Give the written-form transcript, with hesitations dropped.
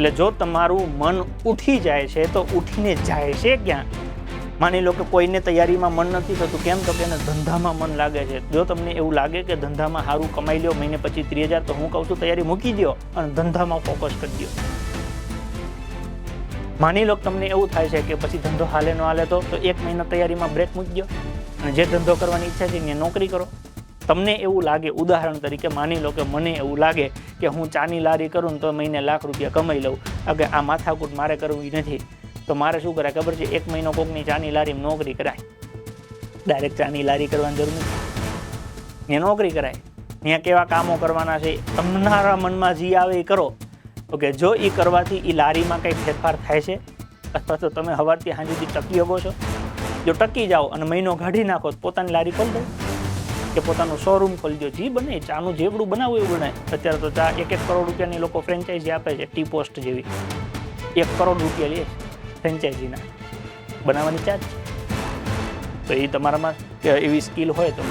એટલે જો તમારું મન ઉઠી જાય છે તો ઉઠીને જાય છે ક્યાં? માની લો કે કોઈને તૈયારીમાં મન નથી થતું, કેમ? તો કે એને ધંધામાં મન લાગે છે. જો તમને એવું લાગે કે ધંધામાં સારું કમાઈ લ્યો મહિને 25-30 હજાર, તો હું કહું છું તૈયારી મૂકી દો અને ધંધામાં ફોકસ કરી દો. માની લો કે તમને એવું થાય છે કે પછી ધંધો હાલે ન હાલે તો 1 મહિના તૈયારીમાં બ્રેક મૂકી દો અને જે ધંધો કરવાની ઈચ્છા છે એને નોકરી કરો. તમને એવું લાગે, ઉદાહરણ તરીકે માની લો કે મને એવું લાગે કે હું ચાની લારી કરું ને તો મહિને ₹1,00,000 કમાઈ લઉં, કે આ માથાકૂટ મારે કરવી નથી, તો મારે શું કરાય ખબર છે? 1 મહિનો કોકની ચાની લારીમાં નોકરી કરાય. ડાયરેક્ટ ચાની લારી કરવાની જરૂર નથી, ત્યાં નોકરી કરાય. ત્યાં કેવા કામો કરવાના છે તમારા મનમાં જે આવે એ કરો. ઓકે, જો એ કરવાથી એ લારીમાં કંઈ ફેરફાર થાય છે અથવા તો તમે સવારથી સાંજ સુધી ટકી શકો છો? જો ટકી જાઓ અને મહિનો કાઢી નાખો તો પોતાની લારી ખોલી દો કે પોતાનું શોરૂમ ખોલી દો. જે બને ચાનું જેવડું બનાવવું એવું બનાવે. અત્યારે તો ચા 1-1 કરોડ રૂપિયાની લોકો ફ્રેન્ચાઇઝી આપે છે. ટી પોસ્ટ જેવી 1 કરોડ રૂપિયા લે ફ્રેન્ચાઇઝીના બનાવવાની ચાર્જ. તો એ તમારામાં એવી સ્કિલ હોય તો